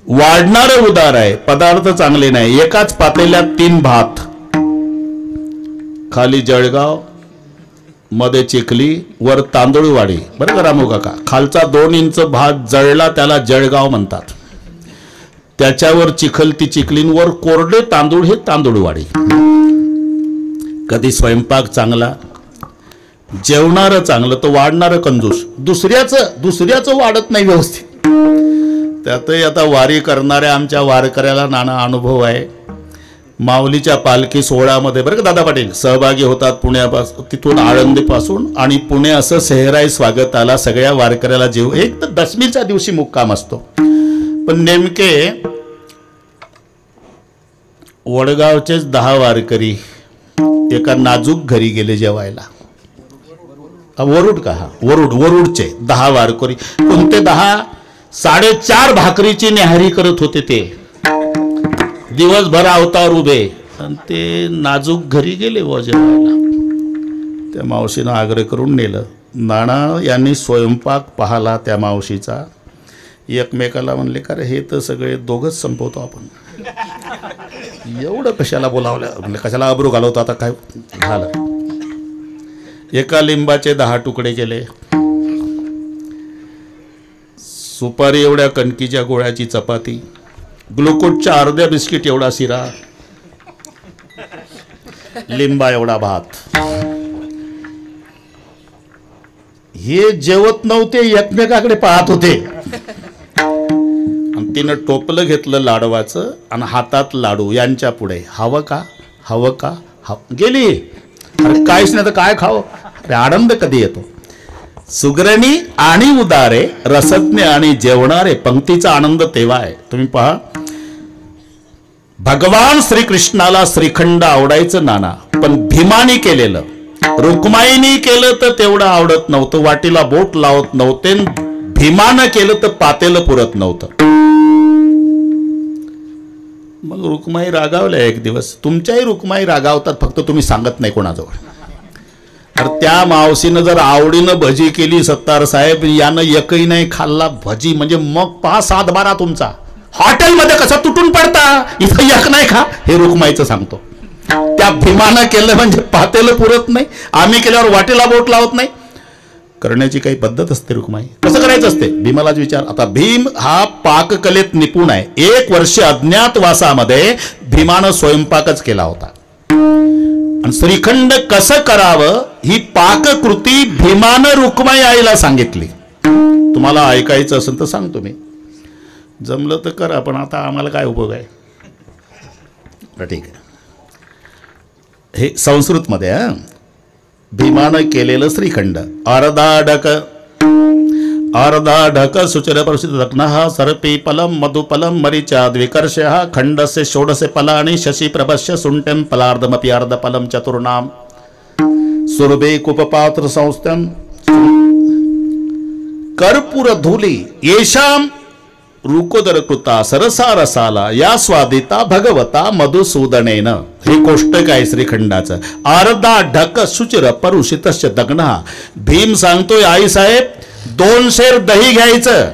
वाढणारं उदार आहे, पदार्थ चांगले नाही. एकाच पातेल्यात 3 भात, खाली जळगाव, मध्ये चिखली, वर तांदूळवाडी. बरं का रामू काका, खालचा 2 इंच भात जळला त्याला जळगाव म्हणतात. त्याच्यावर चिखल ती चिखलींवर कोरडे तांदूळ हे तांदूळवाडी. कधी स्वयंपाक चांगला, जेवणारं चांगलं, तर वाढणारं कंजूस. दुसऱ्याचं वाढत नाही व्यवस्थित. त्यातही आता वारी करणाऱ्या आमच्या वारकऱ्याला नाना अनुभव आहे. माऊलीच्या पालखी सोहळ्यामध्ये बरं का दादा पाटील सहभागी होतात पुण्यापासून, तिथून आळंदीपासून, आणि पुणे असं सेहराई स्वागताला सगळ्या वारकऱ्याला जीव. एक तर दशमीच्या दिवशी मुक्काम असतो, पण नेमके वडगावचेच 10 वारकरी एका नाजूक घरी गेले जेवायला. वरुड का? वरुडचे 10 वारकरी. कोणते 10? 4.5 भाकरीची न्याहारी करत होते ते, दिवसभर अवतार उभे, आणि ते नाजूक घरी गेले व जेवायला. त्या मावशीनं आग्रह करून नेलं. नाना यांनी स्वयंपाक पाहला त्या मावशीचा. एकमेकाला म्हणले, का रे हे तर सगळे दोघंच संपवतो आपण, एवढं कशाला बोलावलं, म्हणजे कशाला अब्रू घालवतो. आता काय झालं, एका लिंबाचे 10 तुकडे केले, सुपारी एवढ्या कणकीच्या गोळ्याची चपाती, ग्लुकोजच्या अर्ध्या बिस्किट एवढा शिरा, लिंबा एवढा भात. हे जेवत नव्हते, एकमेकाकडे पाहत होते. आणि तिनं टोपलं घेतलं लाडवाचं आणि हातात लाडू यांच्या पुढे. हवं का? हवं का? गेली. अरे काहीच नाही तर काय खावं. अरे आनंद कधी येतो. सुग्रणी आणि उदारे, रसज्ञ आणि जेवणारे, पंक्तीचा आनंद तेव्हा आहे. तुम्ही पहा, भगवान श्रीकृष्णाला श्रीखंड आवडायचं नाना, पण भीमानी केलेलं, रुक्माईनी केलं तर तेवढं आवडत नव्हतं, वाटीला बोट लावत नव्हते. भीमानं केलं तर पातेलं पुरत नव्हतं. मग रुक्माई रागावल्या एक दिवस. तुमच्याही रुक्माई रागावतात, फक्त तुम्ही सांगत नाही कोणाजवळ. तर त्या मावशीनं जर आवडीनं भजी केली, सत्तार साहेब यानं एकही नाही खाल्ला भजी, म्हणजे मग पहा 7-12 तुमचा. हॉटेलमध्ये कसं तुटून पडता, इथं एक नाही खा. हे रुक्माईचं सांगतो. त्या भीमानं केलं म्हणजे पातेलं पुरत नाही, आम्ही केल्यावर वाटेला बोट लावत नाही. करण्याची काही पद्धत असते रुक्माई. कसं करायचं असते भीमालाच विचार. आता भीम हा पाककलेत निपुण आहे. 1 वर्ष अज्ञातवासामध्ये भीमानं स्वयंपाकच केला होता. आणि श्रीखंड कसं करावं ही पाककृती भीमानं रुक्माई आईला सांगितली. तुम्हाला ऐकायचं असेल तर सांगतो मी, जमलं तर करा, पण आता आम्हाला काय उपयोग आहे. ठीक आहे, हे संस्कृतमध्ये. भीमानं केलेलं श्रीखंड. अर्धा ढक सुचर परिषद दग्नः सर्पी फलम मधुफलम मरीचा द्विकर्षः खंडस्य षोडशे फलानि शशि प्रभस्य शुण्ठं फलार्धमपि अर्धफलम चतुर्णाम सुरभे कुपपात्र संस्थम कर्पूर धूली येषाम रुकोदर कृता सरसा रसाला या स्वादिता भगवता मधुसूदनेन. हे कोष्टक आहे श्रीखंडाचं. अर्धा ढक शुचिर परुषितस्य दग्नः. भीम सांगतोय, आई साहेब 2 शेर दही घ्यायचं.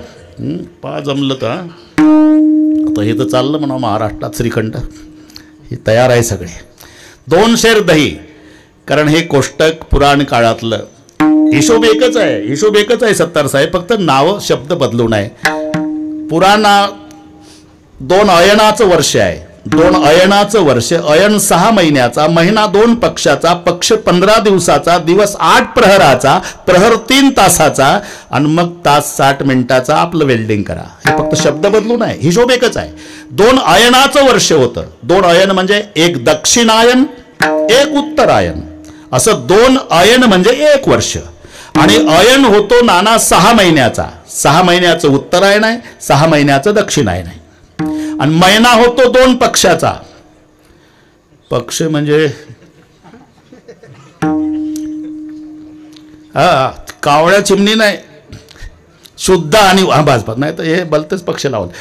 पा जमलं का? आता हे तर चाललं म्हणा महाराष्ट्रात श्रीखंड, हे तयार आहे सगळे. 2 शेर दही, कारण हे कोष्टक पुराण काळातलं. हिशोब एकच आहे सत्तार साहेब, फक्त नाव शब्द बदलून आहे. पुराणा 2 अयनाचं वर्ष आहे. 2 अयनाचं वर्ष. अयन 6 महिन्याचा, महिना 2 पक्षाचा, पक्ष 15 दिवसाचा, दिवस 8 प्रहराचा, प्रहर 3 तासाचा, आणि मग तास 60 मिनिटाचा. आपलं वेल्डिंग करा. हे फक्त शब्द बदलून आहे, हिशोब एकच आहे. 2 अयनाचं वर्ष होतं. 2 अयन म्हणजे एक दक्षिणायन, एक उत्तरायन, असं 2 अयन म्हणजे 1 वर्ष. आणि अयन होतो नाना 6 महिन्याचा. 6 महिन्याचं उत्तरायण आहे, 6 महिन्याचं दक्षिणायन आहे. आणि महिना होतो 2 पक्षाचा. पक्ष म्हणजे कावळ्या चिमणी नाही, शुद्ध आणि भाजपात नाही तर हे भलतेच पक्ष लावलं.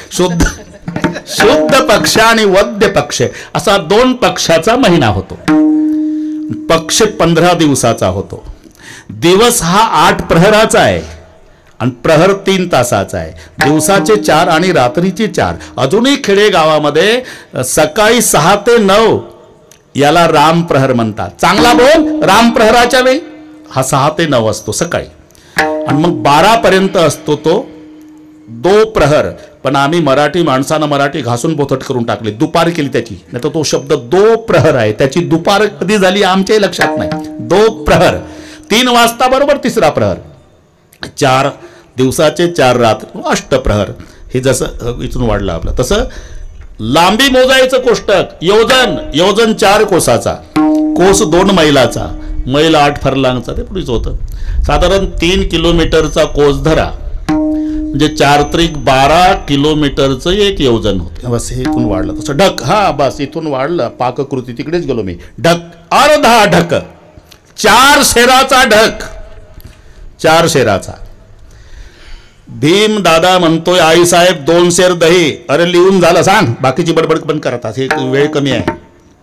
शुद्ध पक्ष आणि वद्य पक्ष असा 2 पक्षाचा महिना होतो. पक्ष 15 दिवसाचा होतो. दिवस हा 8 प्रहराचा आहे आणि प्रहर 3 तासाचा आहे. दिवसाचे 4 आणि रात्रीचे 4. अजूनही खेडेगावामध्ये सकाळी 6 ते 9 याला राम प्रहर म्हणतात. चांगला बोल. राम प्रहराच्या वेळी हा 6 ते 9 असतो सकाळी, आणि मग 12 पर्यंत असतो तो दो प्रहर. पण आम्ही मराठी माणसानं मराठी घासून बोथट करून टाकली, दुपार केली त्याची. नाही तर तो शब्द दो प्रहर आहे, त्याची दुपार कधी झाली आमच्याही लक्षात नाही. दो प्रहर 3 वाजता बरोबर 3रा प्रहर. 4 दिवसाचे 4 रात्र 8 प्रहर. हे जसं इथून वाढलं आपलं तसं लांबी मोजायचं कोष्टक. योजन 4 कोसाचा, कोस 2 मैलाचा, मैल 8 फरलांगचा, ते पुढेच होतं. साधारण 3 किलोमीटरचा कोस धरा. म्हणजे 4 त्रिक 12 किलोमीटरचं एक योजन होतं. बस हे इथून वाढलं तसं ढक. हा बस इथून वाढलं. पाककृती तिकडेच गेलो मी. ढक अर्धा ढक. 4 शेराचा ढक. 4 शेराचा. भीम दादा म्हणतोय आई साहेब 2 शेर दही. अरे लिहून झालं सांग. बाकीची बडबड पण करतात. हे वेळ कमी आहे.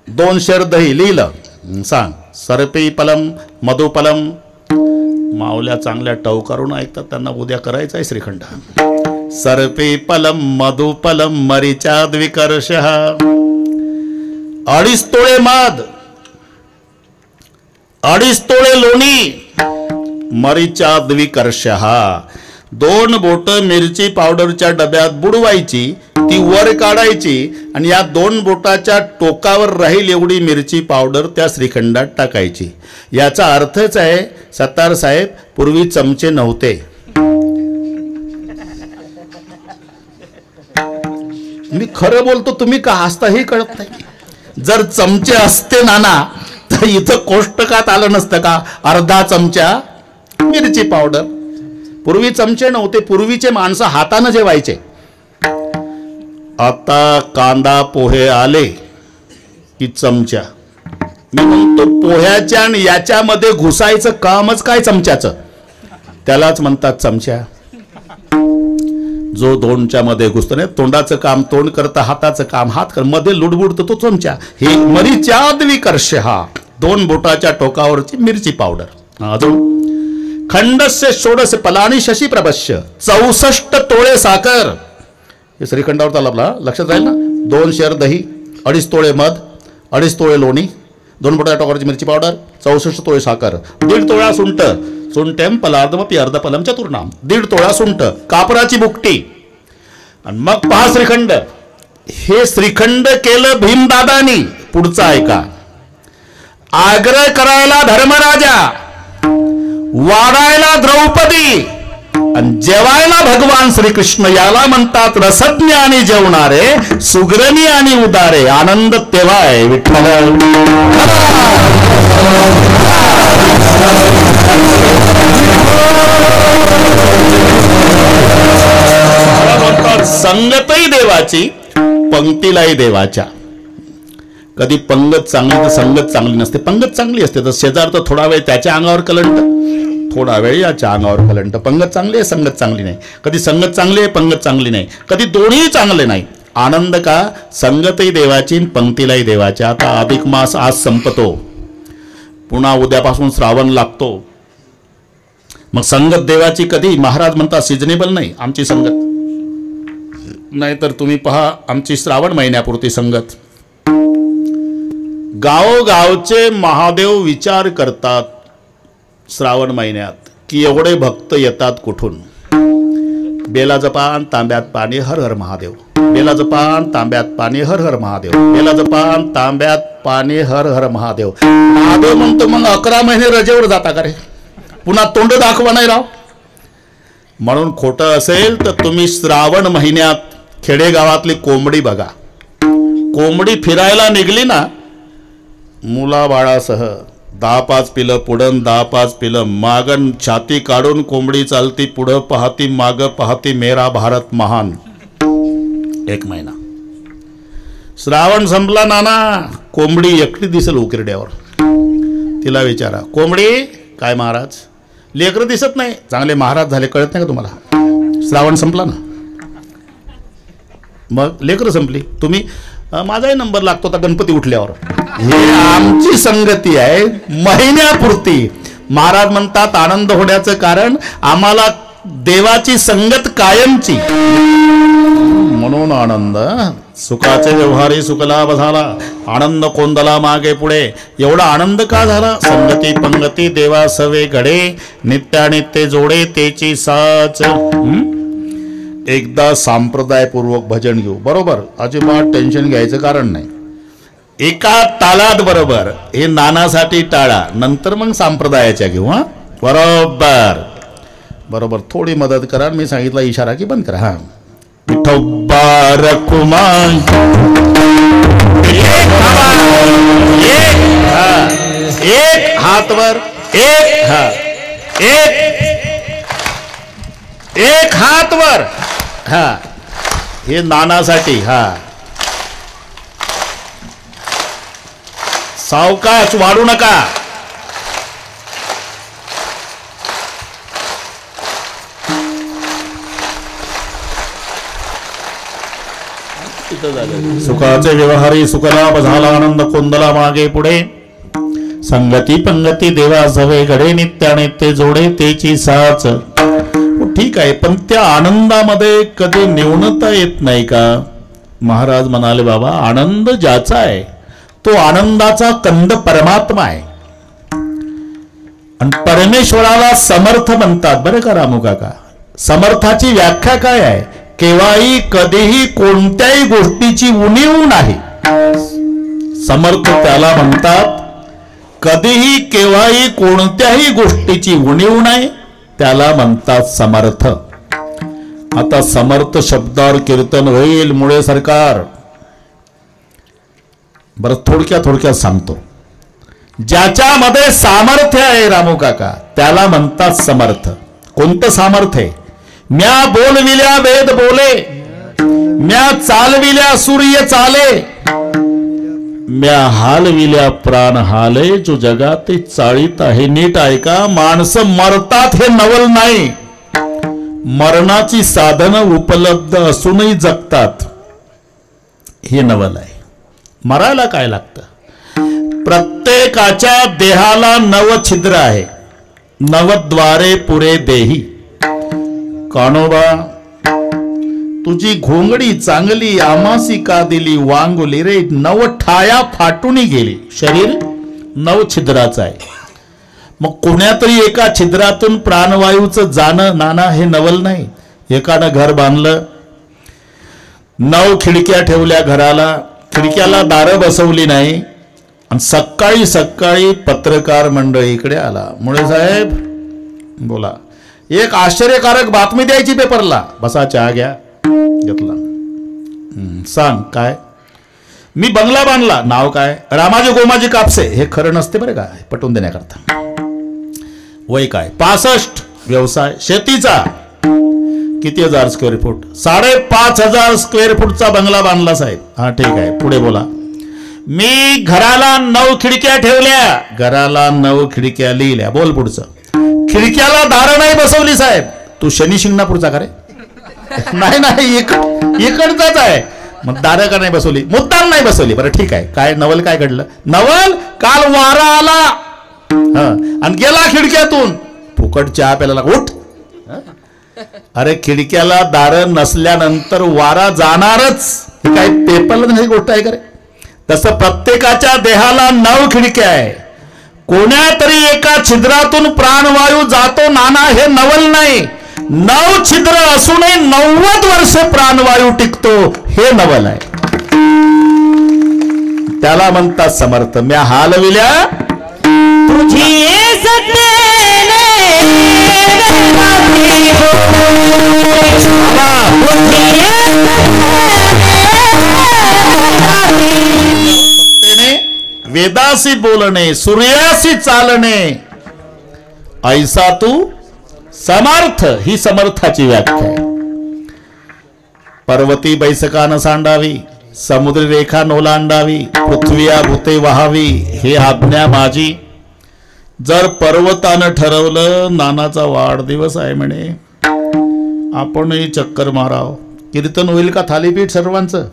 2 शेर दही लिहिलं सांग. सरपी पलम मधुपलम. मावल्या चांगल्या टवकारून ऐकतात. त्यांना उद्या करायचं आहे श्रीखंड. सरपी पलम मधुपलम मरीचा द्विकर्ष. 2.5 तोळे मध. 2.5 तोळे लोणी. मरीचा द्विकर्ष. 2 बोट मिरची पावडरच्या डब्यात बुडवायची. ती वर काढायची आणि या 2 बोटाच्या टोकावर राहील एवढी मिरची पावडर त्या श्रीखंडात टाकायची. याचा अर्थच आहे सत्तार साहेब पूर्वी चमचे नव्हते. मी खरं बोलतो. तुम्ही का हसता हे कळत नाही. जर चमचे असते नाना तर इथं कोष्टकात आलं नसतं का अर्धा चमचा मिरची पावडर. पूर्वी चमचे नव्हते. पूर्वीचे माणसं हातानं जेवायचे. आता कांदा पोहे आले की चमचा. मी म्हणतो पोह्याच्या आणि याच्यामध्ये घुसायचं कामच काय चमच्याचं. त्यालाच म्हणतात चमचा. जो 2च्या मध्ये घुसतो नाही. तोंडाचं काम तोंड करता. हाताचं काम हात कर. मध्ये लुडबुडतो तो चमचा. हे मरीचा द्विकर्ष. 2 बोटाच्या टोकावरची मिरची पावडर. अजून खंडस्य षोडश पलाणी शशी प्रभस्य. 64 तोळे साखर. हे श्रीखंडावर चालला लक्षात राहील ना. 2 शेर दही. 2.5 तोळे मध. 2.5 तोळे लोणी. 2 बोटाच्या टोकावरची मिरची पावडर. 64 तोळे साखर. 1.5 तोळा सुंट. सुंटेम पलार्धमपी अर्ध पलम चतुर्णाम. 1.5 तोळा सुंट. कापराची बुकटी. आणि मग पहा श्रीखंड. हे श्रीखंड केलं भीमदादानी. पुढचा ऐका. आग्रह करायला धर्मराजा. वाढायला द्रौपदी आणि जेवायला भगवान श्रीकृष्ण. याला म्हणतात रसज्ञ आणि जेवणारे. सुग्रणी आणि उदारे. आनंद तेव्हा आहे विठ्ठल. संगतही देवाची पंक्तीलाही देवाच्या. कधी पंगत चांगली तर संगत चांगली नसते. पंगत चांगली असते तर शेजार तर थोडा वेळ त्याच्या अंगावर कलंट. थोडा वेळ याच्या अंगावर कलंट. पंगत चांगली आहे संगत चांगली नाही. कधी संगत चांगली आहे पंगत चांगली नाही. कधी दोन्ही चांगले नाही. आनंद का संगतही देवाची पंक्तीलाही देवाची. आता अधिक मास आज संपतो. पुन्हा उद्यापासून श्रावण लागतो. मग संगत देवाची कधी. महाराज म्हणतात सिजनेबल नाही आमची संगत. नाहीतर तुम्ही पहा आमची श्रावण महिन्यापुरती संगत. गावोगावचे महादेव विचार करतात श्रावण महिन्यात की एवढे भक्त येतात कुठून. बेलाचं पान तांब्यात पाणी हर हर महादेव. बेलाचं पान तांब्यात पाणी हर हर महादेव. बेलाचं पान तांब्यात पाणी हर हर महादेव. महादेव म्हणतो मग 11 महिने रजेवर जाता का रे. पुन्हा तोंड दाखवा नाही राव. म्हणून खोटं असेल तर तुम्ही श्रावण महिन्यात खेडेगावातली कोंबडी बघा. कोंबडी फिरायला निघली ना मुलाबाळासह 10-5 पिलं पुढं 10-5 पिलं मागन. छाती काढून कोंबडी चालती. पुढं पाहती माग पाहती. मेरा भारत महान. 1 महिना. श्रावण संपला नाना कोंबडी एकटी दिसेल उकिरड्यावर. तिला विचारा कोंबडी काय महाराज. लेकरं दिसत नाही. चांगले महाराज झाले कळत नाही का तुम्हाला. श्रावण संपला ना मग लेकरं संपली. तुम्ही माझाही नंबर लागतो आता गणपती उठल्यावर. हे आमची संगती आहे महिन्यापुरती. महाराज म्हणतात आनंद होण्याचं कारण आम्हाला देवाची संगत कायमची. म्हणून आनंद. सुखाचे व्यवहारी सुखलाभ झाला. आनंद कोंदला मागे पुढे. एवढा आनंद का झाला. संगती पंगती देवा सवे घडे. नित्यानित्य जोडे तेची साच. एकदा संप्रदायपूर्वक भजन घेऊ. बरोबर. अजिबात टेन्शन घ्यायचं कारण नाही. एका तालात बरोबर. हे नानासाठी टाळा. नंतर मग संप्रदायाच्या घेऊ. बरोबर बरोबर. थोडी मदत करा. मी सांगितला इशारा की बंद करा. विठोबा रखुमान. एक हात वर. एक. एक हात वर. हा, हे नानासाठी. हा, सावकाश, वाढू नका. सुखाचे व्यवहारी सुखलाभ झाला आनंद कोंदला मागे पुढे. संगती पंगती देवा सवे घडे नित्याने ते जोडे तेची साच. ठीक आहे, पण त्या आनंदामध्ये कधी न्यूनता येत नाही का? महाराज म्हणाले बाबा, आनंद ज्याचा आहे तो आनंदाचा कंद परमात्मा आहे. आणि परमेश्वराला समर्थ म्हणतात बरं का रामू काका. समर्थाची व्याख्या काय आहे? केव्हाही कधीही कोणत्याही गोष्टीची उणीव नाही. समर्थ त्याला म्हणतात कधीही केव्हाही कोणत्याही गोष्टीची उणीव नाही, त्याला म्हणतात समर्थ. आता समर्थ शब्दावर कीर्तन होईल मुळे सरकार. बरं, थोडक्यात सांगतो. ज्याच्यामध्ये सामर्थ्य आहे रामू काका, त्याला म्हणतात समर्थ. कोणतं सामर्थ्य आहे? म्या बोलविल्या वेद बोले, म्या चालविल्या सूर्य चाले, म्या हालविल्या प्राण हाले, जो जगात चाळीत आहे. नीट ऐका, माणसं मरतात हे नवल नाही, मरणाची साधनं उपलब्ध असूनही जगतात हे नवल आहे. मरायला काय लागतं? प्रत्येकाच्या देहाला नव छिद्र आहे. नवद्वारे पुरे देही. कानोबा, तुझी घोंगडी चांगली आमासी का दिली वांगुली रे. नव ठाया फाटूनी गेली. शरीर नव छिद्राचं आहे. मग कोण्यातरी एका छिद्रातून प्राणवायूचं जाणं नाना हे नवल नाही. एकानं घर बांधलं, 9 खिडक्या ठेवल्या घराला, खिडक्याला दारं बसवली नाही, आणि सकाळी सकाळी पत्रकार मंडळी इकडे आला. मुळे साहेब बोला, एक आश्चर्यकारक बातमी द्यायची पेपरला. बसा, चहा घ्या. घेतला. सांग काय? मी बंगला बांधला. नाव काय? रामाजी गोमाजी कापसे. हे खरं नसते बरं का, पटवून देण्याकरता. वय काय? 65. व्यवसाय शेतीचा. किती हजार स्क्वेअर फूट? 5,500 स्क्वेअर फूटचा बंगला बांधला साहेब. हा ठीक आहे, पुढे बोला. मी घराला 9 खिडक्या ठेवल्या. घराला 9 खिडक्या लिहिल्या. बोल पुढचं. खिडक्याला दारं नाही बसवली साहेब. तू शनी शिंगणापूरचा का रे? नाही, इकडचाच आहे. मग दारं का नाही बसवली? मुद्दाम नाही बसवली. बरं ठीक आहे, काय नवल काय घडलं? नवल, काल वारा आला आणि गेला खिडक्यातून. फुकट चहा प्यायला उठ. अरे खिडक्याला दारं नसल्यानंतर वारा जाणारच. ही काय पेपरला नाही गोष्ट आहे का रे? तसं प्रत्येकाच्या देहाला 9 खिडक्या आहे. कोण्या तरी एका छिद्रातून प्राणवायू जातो नाना हे नवल नाही. 9 छिद्र असूनही 90 वर्ष प्राणवायू टिकतो हे नवल आहे. त्याला म्हणतात समर्थ. म्या हालविल्या तुझी वेदासी बोलणे, सूर्यासी चालणे, ऐसा तू समर्थ. ही समर्थाची व्याख्या आहे. पर्वती बैसकानं सांडावी, समुद्र रेखा नोलांडावी, पृथ्वीया भूते वहावी, हे आज्ञा माझी. जर पर्वतानं ठरवलं नानाचा वाढदिवस आहे म्हणे, आपणही चक्कर माराव, कीर्तन होईल का थालीपीठ सर्वांचं?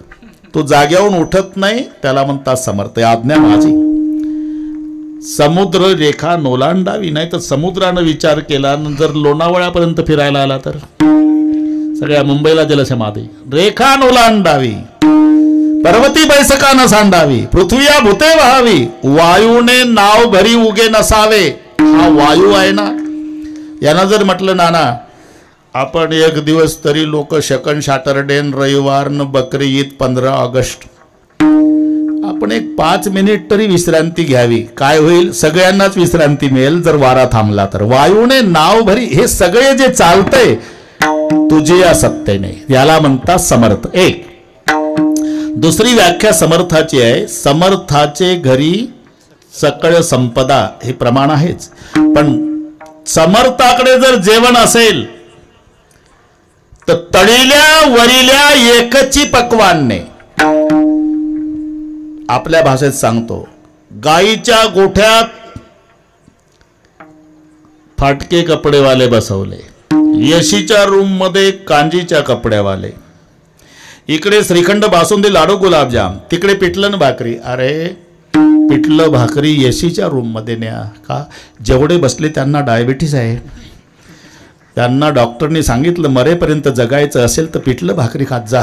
तो जाग्यावरून उठत नाही, त्याला म्हणतात समर्थ. आज्ञा माझी. समुद्र रेखा नोलांडावी. नाही तर समुद्रानं विचार केला, जर लोणावळ्यापर्यंत फिरायला आला तर सगळ्या मुंबईला जलसमाधी. रेखा नोलांडावी, पर्वती बैसकानं सांडावी, पृथ्वीया भूते वहावी, वायूने नाव भरी उगे नसावे. हा वायू आहे ना, यानं जर म्हटलं नाना आपण एक दिवस तरी लोक शकन सॅटरडे रविवार न बकरी ईद 15 ऑगस्ट आपण एक 5 मिनिट तरी विश्रांती घ्यावी. काय होईल? सगळ्यांनाच विश्रांती मिळेल जर वारा थांबला तर. वायूने नाव भरी, हे सगळे जे चालतंय तुझे या सत्तेने, याला म्हणतात समर्थ. एक दुसरी व्याख्या समर्थाची आहे. समर्थाचे घरी सकळ संपदा, हे प्रमाण आहेच. पण समर्थाकडे जर जेवण असेल तर तळील्या वरिल्या एकची पक्वान्ने, आपल्या भाषेत सांगतो, गाईच्या गोठ्यात फाटके कपडेवाले बसवले, यशीच्या रूम मध्ये कांजीच्या कपड्यावाले, इकडे श्रीखंड बासुंदी लाडू गुलाबजाम, तिकडे पिठलं भाकरी. अरे पिठलं भाकरी यशीच्या रूम मध्ये न्या का? जेवढे बसले त्यांना डायबिटीस आहे, त्यांना डॉक्टरनी सांगितलं मरेपर्यंत जगायचं असेल तर पिठलं भाकरी खात जा.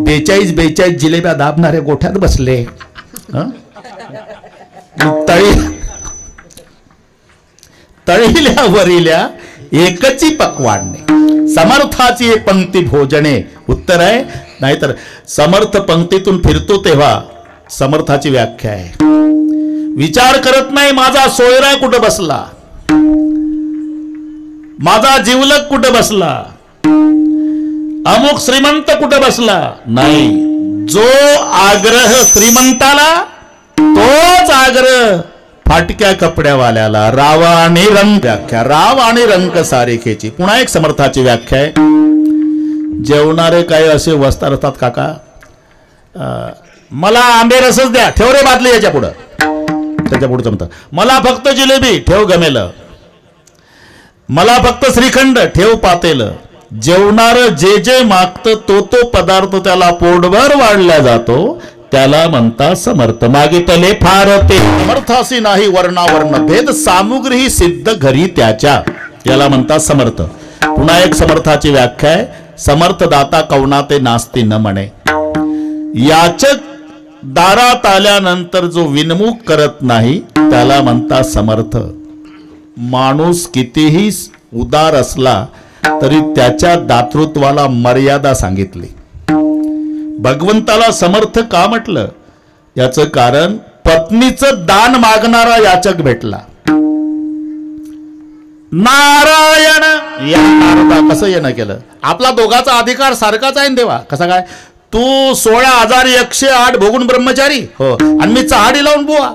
42 जिलेब्या दाबणारे गोठ्यात बसले. तळील्या वरिल्या एकची पक्वान्ने, समर्थाची पंक्ती भोजने. उत्तर आहे, नाहीतर समर्थ पंक्तीतून फिरतो तेव्हा समर्थाची व्याख्या आहे. विचार करत नाही माझा सोयरा कुठं बसला, माझा जीवलक कुठं बसला, अमुक श्रीमंत कुठं बसला. नाही, जो आग्रह श्रीमंताला तोच आग्रह फाटक्या कपड्यावाल्याला. राव आणि रंग व्याख्या, राव आणि रंग सारेखेची. पुन्हा एक समर्थाची व्याख्या आहे. जेवणारे काही असे वस्तार असतात काका, मला आंबे रसच द्या, ठेव रे बादली याच्या पुढं, त्याच्या पुढचं म्हणतात मला फक्त जिलेबी, ठेव गमेलं, मला फक्त श्रीखंड, ठेव पातेलं. जेवणार जे जे मागतं तो पदार्थ त्याला पोटभर वाढला जातो, त्याला म्हणता समर्थ. मागितले फार ते समर्थासी नाही वर्णावर्ण भेद, सामुग्री सिद्ध घरी त्याच्या, याला म्हणता समर्थ. पुन्हा एक समर्थाची व्याख्या आहे, समर्थ दाता कवना ते नास्ती न म्हणे. याचक दारात आल्यानंतर जो विनमुख करत नाही त्याला म्हणता समर्थ. माणूस कितीही उदार असला तरी त्याच्या दातृत्वाला मर्यादा सांगितली. भगवंताला समर्थ का म्हटलं? याचं कारण पत्नीचं दान मागणारा याचक भेटला. नारायण या नारदा कसं येणं केलं? आपला दोघाचा अधिकार सारखाच आहे देवा. कसा काय? तू 16,108 भोगून ब्रह्मचारी हो, आणि मी चहाडी लावून बुवा.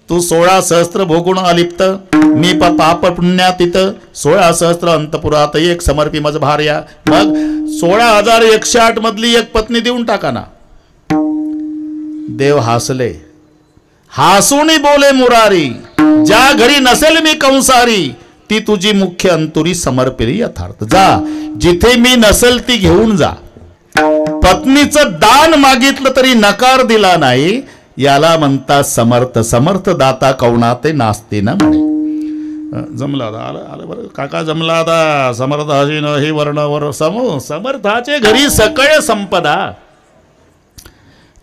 तू 16 सहस्त्र भोगुण अलिप्त, मी पाप पुण्यातीत, 16 सहस्त्र अंतपुरात एक समर्पी मज भार्या. मग 16,108 मधली एक पत्नी देऊन टाका ना. देव हसले, हसून बोले मुरारी, ज्या घरी नसेल मी कंसारी, ती तुझी मुख्य अंतुरी समर्पिली यथार्थ. जा जिथे मी नसेल ती घेऊन जा. पत्नीचं दान मागितलं तरी नकार दिला नाही, याला म्हणता समर्थ. समर्थ दाता कवना ते नास्ती ना म्हणे. जमला आता, आलं बरं काका, जमला आता. समर्थाची न ही वर्णावर समूह, समर्थाचे घरी सकळ संपदा,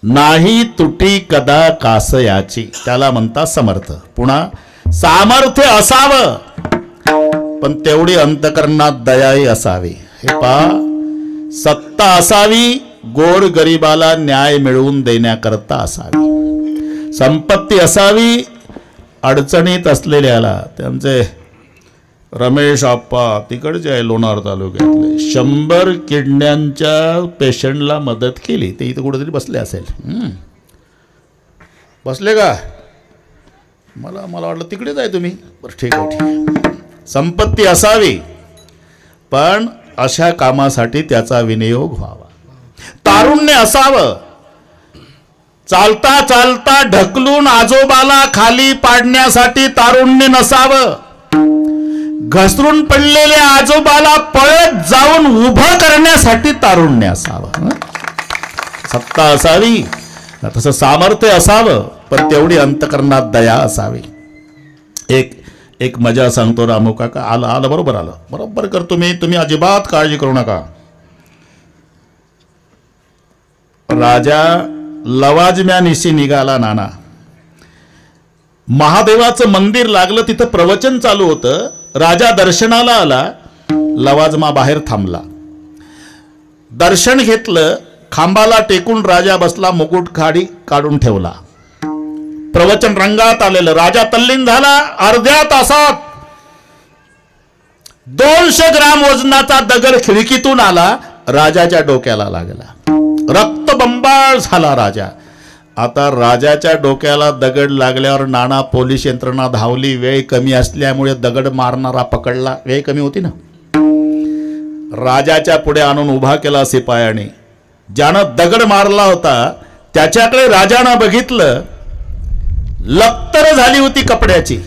नाही तुटी कदा कासयाची, त्याला म्हणता समर्थ. पुन्हा सामर्थ्य असावं पण तेवढी अंतकरणात दयाही असावी. हे पहा, सत्ता असावी, गोर गरिबाला न्याय मिळवून देण्याकरता असावी. संपत्ती असावी, अडचणीत असलेल्याला. त्यांचे रमेश आप्पा तिकडचे आहे लोणार तालुक्यातले, 100 किडण्यांच्या पेशंटला मदत केली. ते इथं कुठेतरी बसले असेल. बसले का? मला वाटलं तिकडेच आहे तुम्ही. बरं ठीक आहे, ठीक आहे. संपत्ती असावी पण अशा कामासाठी त्याचा विनियोग व्हावा. तारुण्य असावं, चालता चालता ढकलून आजोबाला खाली पाडण्यासाठी तारुण्य नसावं. घसरून पडलेल्या आजोबाला पळत जाऊन उभं करण्यासाठी तारुण्य असावं. सत्ता असावी, तसं सामर्थ्य असावं पण तेवढी अंतकरणात दया असावी. एक मजा सांगतो रामू काका. आलं बरोबर करतो मी, तुम्ही अजिबात काळजी करू नका. राजा लवाजम्यानिशी निघाला नाना. महादेवाचं मंदिर लागलं, तिथं प्रवचन चालू होतं. राजा दर्शनाला आला, लवाजमा बाहेर थांबला. दर्शन घेतलं, खांबाला टेकून राजा बसला, मुकुट खाडी काढून ठेवला. प्रवचन रंगात आलेलं. राजा तल्लीन झाला. अर्ध्या तासात 200 ग्राम वजनाचा दगड खिडकीतून आला, राजाच्या डोक्याला लागला. रक्तबंबाळ झाला राजा. आता राजाच्या डोक्याला दगड लागल्यावर नाना पोलीस यंत्रणा धावली. वेळ कमी असल्यामुळे दगड मारणारा पकडला. वेळ कमी होती ना. राजाच्या पुढे आणून उभा केला शिपायाने. ज्यानं दगड मारला होता त्याच्याकडे राजानं बघितलं. लक्तर झाली होती कपड्याची.